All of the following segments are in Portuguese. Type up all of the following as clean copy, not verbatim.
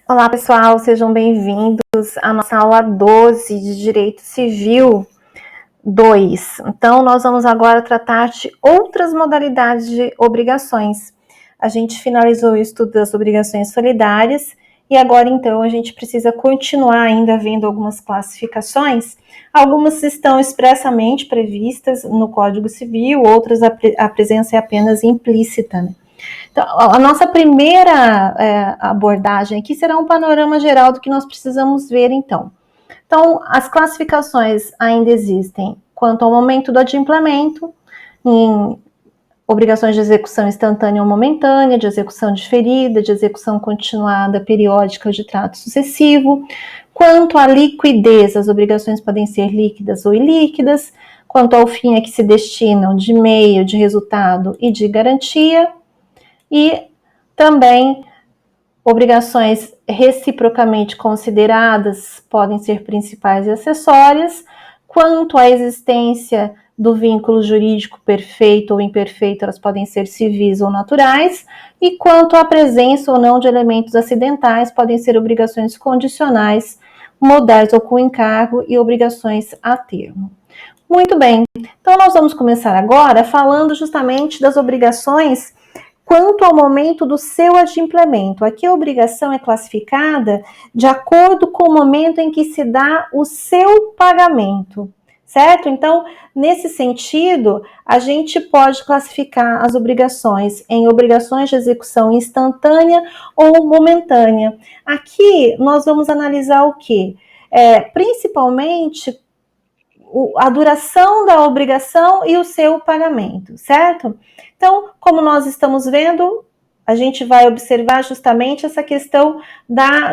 Olá, pessoal, sejam bem-vindos à nossa aula 12 de Direito Civil 2. Então, nós vamos agora tratar de outras modalidades de obrigações. A gente finalizou o estudo das obrigações solidárias e agora, então, a gente precisa continuar ainda vendo algumas classificações. Algumas estão expressamente previstas no Código Civil, outras a presença é apenas implícita, né? Então, a nossa primeira abordagem aqui será um panorama geral do que nós precisamos ver, então. Então, as classificações ainda existem quanto ao momento do adimplemento, em obrigações de execução instantânea ou momentânea, de execução diferida, de execução continuada, periódica ou de trato sucessivo. Quanto à liquidez, as obrigações podem ser líquidas ou ilíquidas. Quanto ao fim a que se destinam, de meio, de resultado e de garantia. E também obrigações reciprocamente consideradas podem ser principais e acessórias. Quanto à existência do vínculo jurídico perfeito ou imperfeito, elas podem ser civis ou naturais. E quanto à presença ou não de elementos acidentais, podem ser obrigações condicionais, modais ou com encargo e obrigações a termo. Muito bem, então nós vamos começar agora falando justamente das obrigações quanto ao momento do seu adimplemento. Aqui a obrigação é classificada de acordo com o momento em que se dá o seu pagamento, certo? Então, nesse sentido, a gente pode classificar as obrigações em obrigações de execução instantânea ou momentânea. Aqui nós vamos analisar o quê? Principalmente a duração da obrigação e o seu pagamento, certo? Então, como nós estamos vendo, a gente vai observar justamente essa questão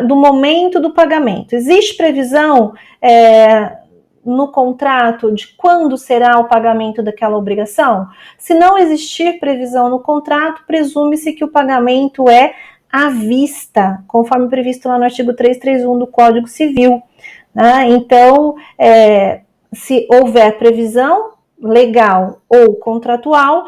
do momento do pagamento. Existe previsão no contrato de quando será o pagamento daquela obrigação? Se não existir previsão no contrato, presume-se que o pagamento é à vista, conforme previsto lá no artigo 331 do Código Civil, né? Então, se houver previsão legal ou contratual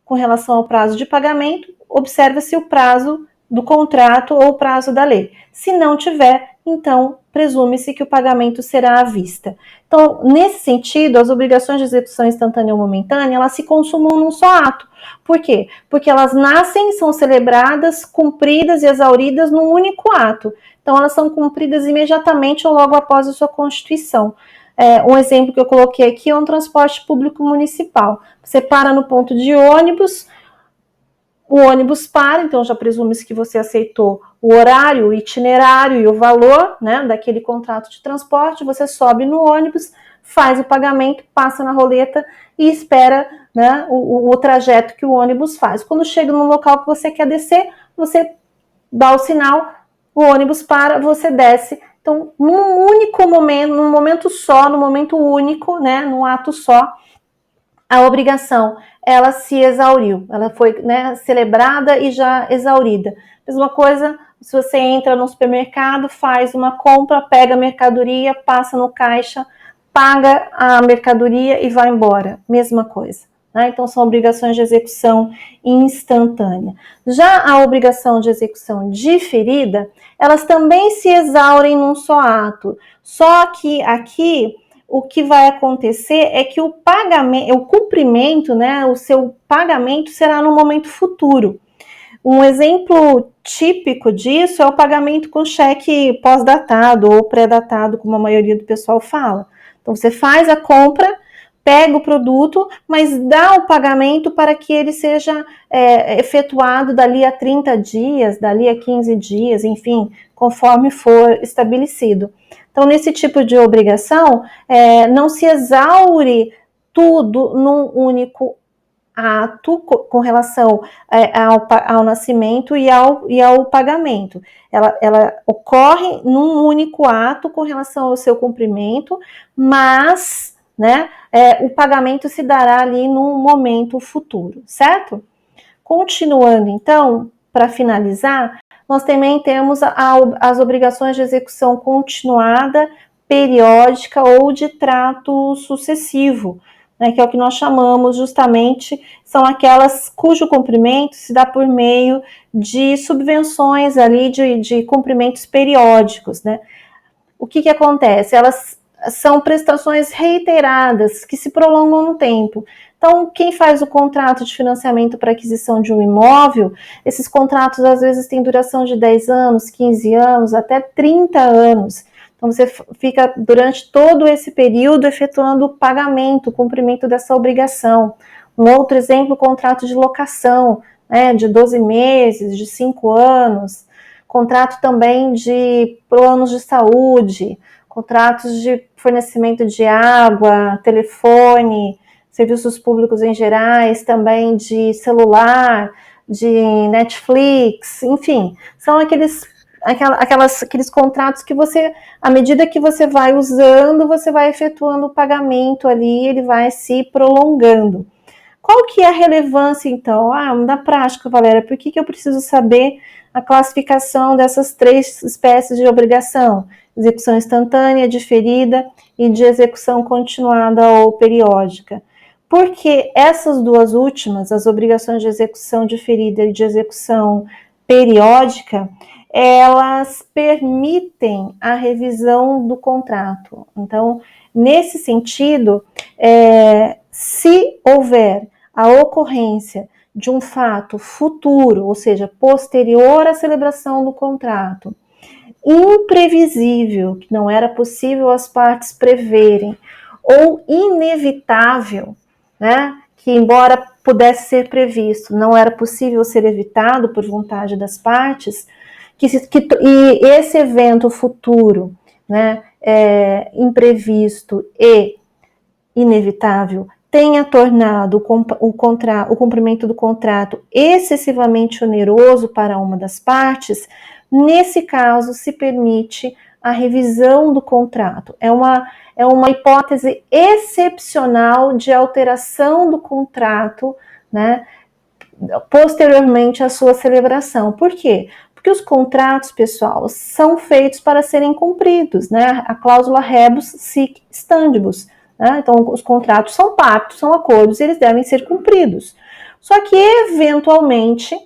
com relação ao prazo de pagamento, observa-se o prazo do contrato ou o prazo da lei. Se não tiver, então presume-se que o pagamento será à vista. Então, nesse sentido, as obrigações de execução instantânea ou momentânea, elas se consumam num só ato. Por quê? Porque elas nascem, são celebradas, cumpridas e exauridas num único ato. Então, elas são cumpridas imediatamente ou logo após a sua constituição. Um exemplo que eu coloquei aqui é um transporte público municipal. Você para no ponto de ônibus, o ônibus para, então já presume-se que você aceitou o horário, o itinerário e o valor, né, daquele contrato de transporte, você sobe no ônibus, faz o pagamento, passa na roleta e espera, né, o trajeto que o ônibus faz. Quando chega no local que você quer descer, você dá o sinal, o ônibus para, você desce. Então, num único momento, num momento só, num momento único, né, num ato só, a obrigação, ela se exauriu, ela foi, né, celebrada e já exaurida. Mesma coisa, se você entra no supermercado, faz uma compra, pega a mercadoria, passa no caixa, paga a mercadoria e vai embora. Mesma coisa. Então, são obrigações de execução instantânea. Já a obrigação de execução diferida, elas também se exaurem num só ato. Só que aqui, o que vai acontecer é que o pagamento, o cumprimento, né, o seu pagamento será no momento futuro. Um exemplo típico disso é o pagamento com cheque pós-datado ou pré-datado, como a maioria do pessoal fala. Então, você faz a compra, pega o produto, mas dá o pagamento para que ele seja efetuado dali a 30 dias, dali a 15 dias, enfim, conforme for estabelecido. Então, nesse tipo de obrigação, não se exaure tudo num único ato com relação ao nascimento e ao pagamento. Ela ocorre num único ato com relação ao seu cumprimento, mas, né, o pagamento se dará ali num momento futuro, certo? Continuando, então, para finalizar, nós também temos as obrigações de execução continuada, periódica ou de trato sucessivo. né, que é o que nós chamamos justamente, são aquelas cujo cumprimento se dá por meio de subvenções ali, de cumprimentos periódicos, né? O que acontece? Elas são prestações reiteradas, que se prolongam no tempo. Então, quem faz o contrato de financiamento para aquisição de um imóvel, esses contratos às vezes têm duração de 10 anos, 15 anos, até 30 anos. Então, você fica durante todo esse período efetuando o pagamento, o cumprimento dessa obrigação. Um outro exemplo, o contrato de locação, né, de 12 meses, de 5 anos. Contrato também de planos de saúde, contratos de fornecimento de água, telefone, serviços públicos em gerais, também de celular, de Netflix, enfim, são aqueles contratos que você, à medida que você vai usando, você vai efetuando o pagamento ali, ele vai se prolongando. Qual que é a relevância, então? Na prática, Valéria, por que eu preciso saber a classificação dessas 3 espécies de obrigação? Execução instantânea, diferida e de execução continuada ou periódica. Porque essas 2 últimas, as obrigações de execução diferida e de execução periódica, elas permitem a revisão do contrato. Então, nesse sentido, se houver a ocorrência de um fato futuro, ou seja, posterior à celebração do contrato, imprevisível, que não era possível as partes preverem, ou inevitável, né, que embora pudesse ser previsto, não era possível ser evitado por vontade das partes, e esse evento futuro, né, imprevisto e inevitável, tenha tornado o cumprimento do contrato excessivamente oneroso para uma das partes, nesse caso se permite a revisão do contrato. É uma hipótese excepcional de alteração do contrato, né, posteriormente à sua celebração. Por quê? Porque os contratos, pessoal, são feitos para serem cumpridos, né? A cláusula rebus sic stantibus. Então, os contratos são pactos, são acordos, e eles devem ser cumpridos. Só que, eventualmente,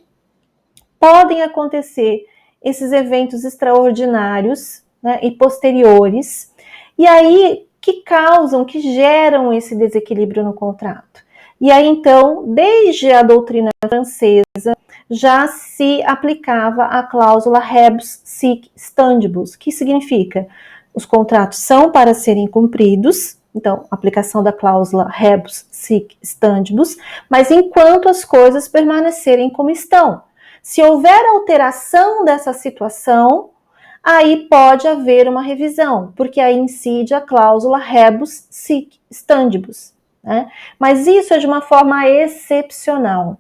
podem acontecer esses eventos extraordinários, né, e posteriores, e aí que causam, que geram esse desequilíbrio no contrato. E aí, então, desde a doutrina francesa, já se aplicava a cláusula rebus sic stantibus, que significa os contratos são para serem cumpridos. Então, aplicação da cláusula rebus sic stantibus, mas enquanto as coisas permanecerem como estão. Se houver alteração dessa situação, aí pode haver uma revisão, porque aí incide a cláusula rebus sic stantibus, né? Mas isso é de uma forma excepcional.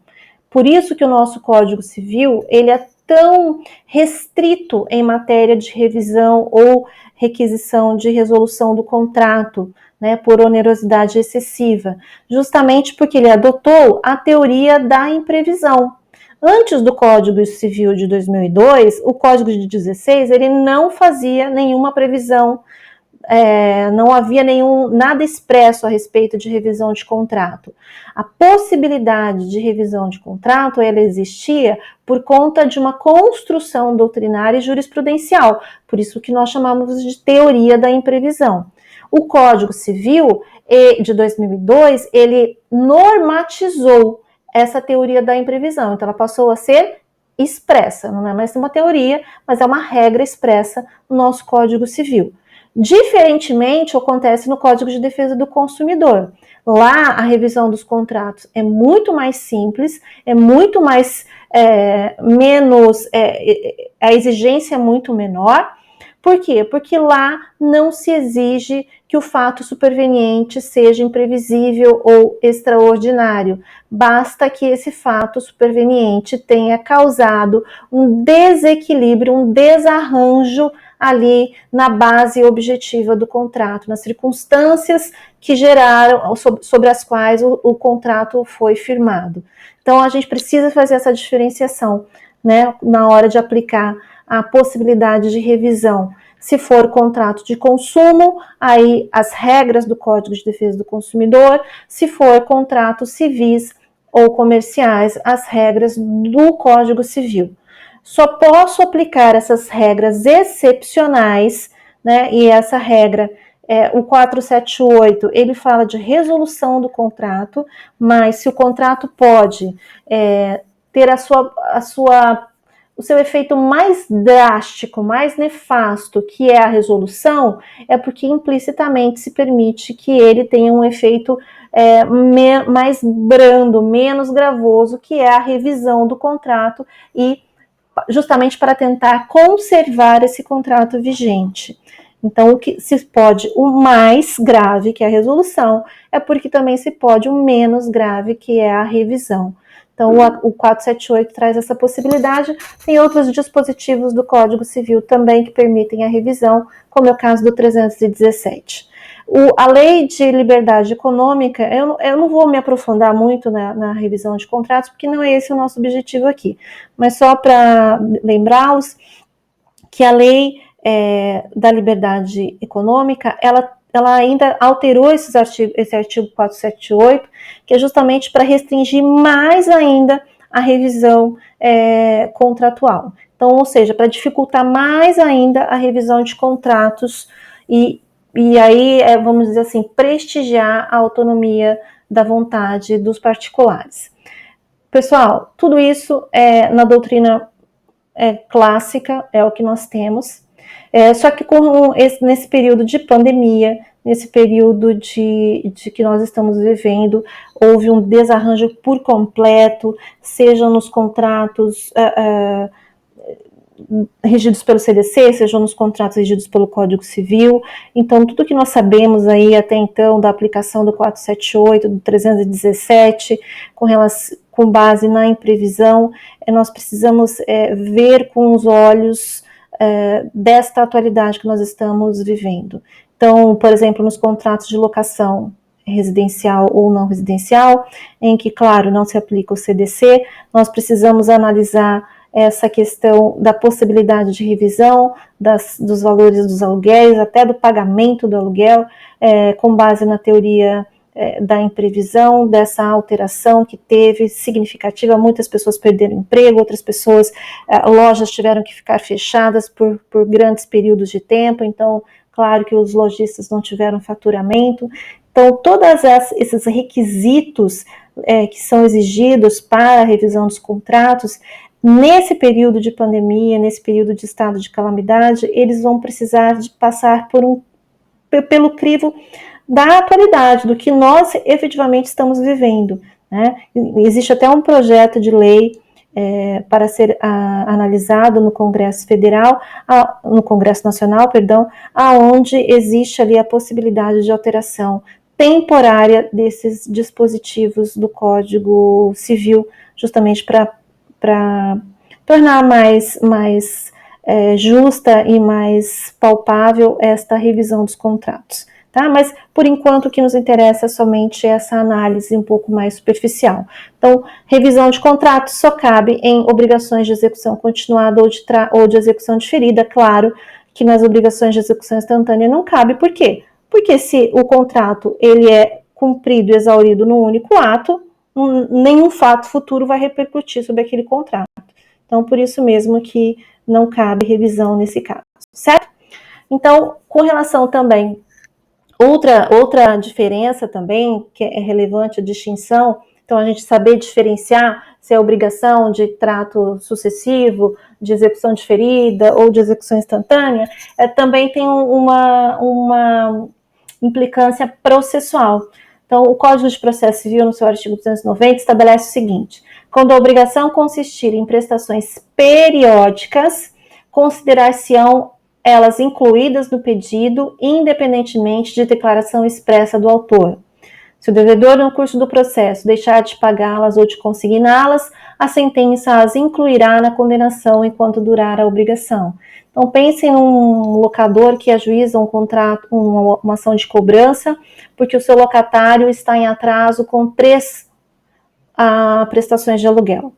Por isso que o nosso Código Civil, ele é tão restrito em matéria de revisão ou requisição de resolução do contrato, né, por onerosidade excessiva, justamente porque ele adotou a teoria da imprevisão. Antes do Código Civil de 2002, o Código de 16, ele não fazia nenhuma previsão, não havia nada expresso a respeito de revisão de contrato. A possibilidade de revisão de contrato, ela existia por conta de uma construção doutrinária e jurisprudencial, por isso que nós chamamos de teoria da imprevisão. O Código Civil de 2002, ele normatizou essa teoria da imprevisão, então ela passou a ser expressa, não é mais uma teoria, mas é uma regra expressa no nosso Código Civil. Diferentemente, acontece no Código de Defesa do Consumidor. Lá, a revisão dos contratos é muito mais simples, é muito mais, a exigência é muito menor. Por quê? Porque lá não se exige que o fato superveniente seja imprevisível ou extraordinário. Basta que esse fato superveniente tenha causado um desequilíbrio, um desarranjo ali na base objetiva do contrato, nas circunstâncias que geraram, sobre as quais o contrato foi firmado. Então, a gente precisa fazer essa diferenciação, né, na hora de aplicar a possibilidade de revisão. Se for contrato de consumo, aí as regras do Código de Defesa do Consumidor. Se for contratos civis ou comerciais, as regras do Código Civil. Só posso aplicar essas regras excepcionais, né? E essa regra, o 478, ele fala de resolução do contrato, mas se o contrato pode ter o seu efeito mais drástico, mais nefasto, que é a resolução, é porque implicitamente se permite que ele tenha um efeito mais brando, menos gravoso, que é a revisão do contrato, e justamente para tentar conservar esse contrato vigente. Então, o que se pode o mais grave, que é a resolução, é porque também se pode o menos grave, que é a revisão. Então, o 478 traz essa possibilidade. Tem outros dispositivos do Código Civil também que permitem a revisão, como é o caso do 317. A Lei de Liberdade Econômica, eu não vou me aprofundar muito na revisão de contratos, porque não é esse o nosso objetivo aqui, mas só para lembrá-los que a Lei da Liberdade Econômica, ela ainda alterou esse artigo 478, que é justamente para restringir mais ainda a revisão contratual. Então, ou seja, para dificultar mais ainda a revisão de contratos e aí, vamos dizer assim, prestigiar a autonomia da vontade dos particulares. Pessoal, tudo isso na doutrina clássica, é o que nós temos. Só que nesse período de pandemia, nesse período de que nós estamos vivendo, houve um desarranjo por completo, seja nos contratos regidos pelo CDC, sejam nos contratos regidos pelo Código Civil. Então, tudo que nós sabemos aí até então da aplicação do 478, do 317, com base na imprevisão, nós precisamos ver com os olhos desta atualidade que nós estamos vivendo. Então, por exemplo, nos contratos de locação residencial ou não residencial, em que, claro, não se aplica o CDC, nós precisamos analisar essa questão da possibilidade de revisão dos valores dos aluguéis, até do pagamento do aluguel, com base na teoria da imprevisão, dessa alteração que teve significativa. Muitas pessoas perderam emprego, outras pessoas, lojas tiveram que ficar fechadas por grandes períodos de tempo, então, claro que os lojistas não tiveram faturamento. Então, todos esses requisitos que são exigidos para a revisão dos contratos, nesse período de pandemia, nesse período de estado de calamidade, eles vão precisar de passar pelo crivo da atualidade, do que nós efetivamente estamos vivendo, né? Existe até um projeto de lei para ser analisado no Congresso Federal, no Congresso Nacional, perdão, aonde existe ali a possibilidade de alteração temporária desses dispositivos do Código Civil, justamente para tornar mais justa e mais palpável esta revisão dos contratos. Tá? Mas, por enquanto, o que nos interessa é somente essa análise um pouco mais superficial. Então, revisão de contratos só cabe em obrigações de execução continuada ou de execução diferida. Claro que nas obrigações de execução instantânea não cabe. Por quê? Porque se o contrato ele é cumprido e exaurido no único ato, nenhum fato futuro vai repercutir sobre aquele contrato. Então, por isso mesmo que não cabe revisão nesse caso, certo? Então, com relação também, outra diferença também, que é relevante a distinção, então a gente saber diferenciar se é obrigação de trato sucessivo, de execução diferida ou de execução instantânea, também tem uma implicância processual. Então, o Código de Processo Civil, no seu artigo 290, estabelece o seguinte: quando a obrigação consistir em prestações periódicas, considerar-se-ão elas incluídas no pedido, independentemente de declaração expressa do autor. Se o devedor, no curso do processo, deixar de pagá-las ou de consigná-las, a sentença as incluirá na condenação enquanto durar a obrigação. Então, pensem num locador que ajuiza um contrato, uma ação de cobrança, porque o seu locatário está em atraso com 3 prestações de aluguel.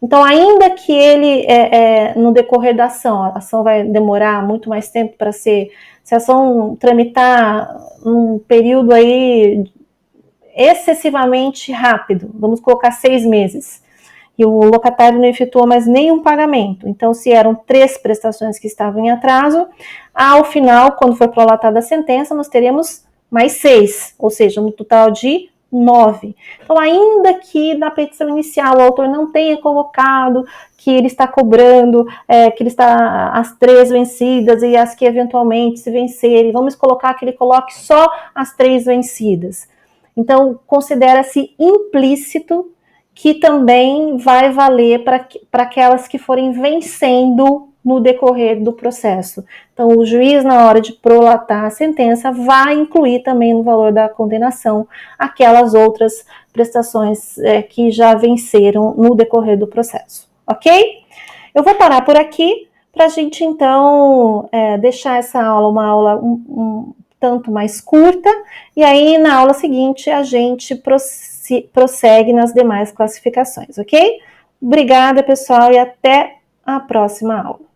Então, ainda que ele, no decorrer da ação, a ação vai demorar muito mais tempo para ser, se a ação tramitar num período aí excessivamente rápido, vamos colocar 6 meses, e o locatário não efetuou mais nenhum pagamento. Então, se eram 3 prestações que estavam em atraso, ao final, quando for prolatada a sentença, nós teremos mais 6, ou seja, um total de 9. Então, ainda que na petição inicial o autor não tenha colocado que ele está cobrando, que ele está as 3 vencidas e as que eventualmente se vencerem, vamos colocar que ele coloque só as 3 vencidas. Então, considera-se implícito que também vai valer para aquelas que forem vencendo no decorrer do processo. Então, o juiz, na hora de prolatar a sentença, vai incluir também no valor da condenação aquelas outras prestações que já venceram no decorrer do processo. Ok? Eu vou parar por aqui para a gente, então, deixar essa aula uma aula um tanto mais curta, e aí na aula seguinte a gente prossegue nas demais classificações, ok? Obrigada, pessoal, e até a próxima aula.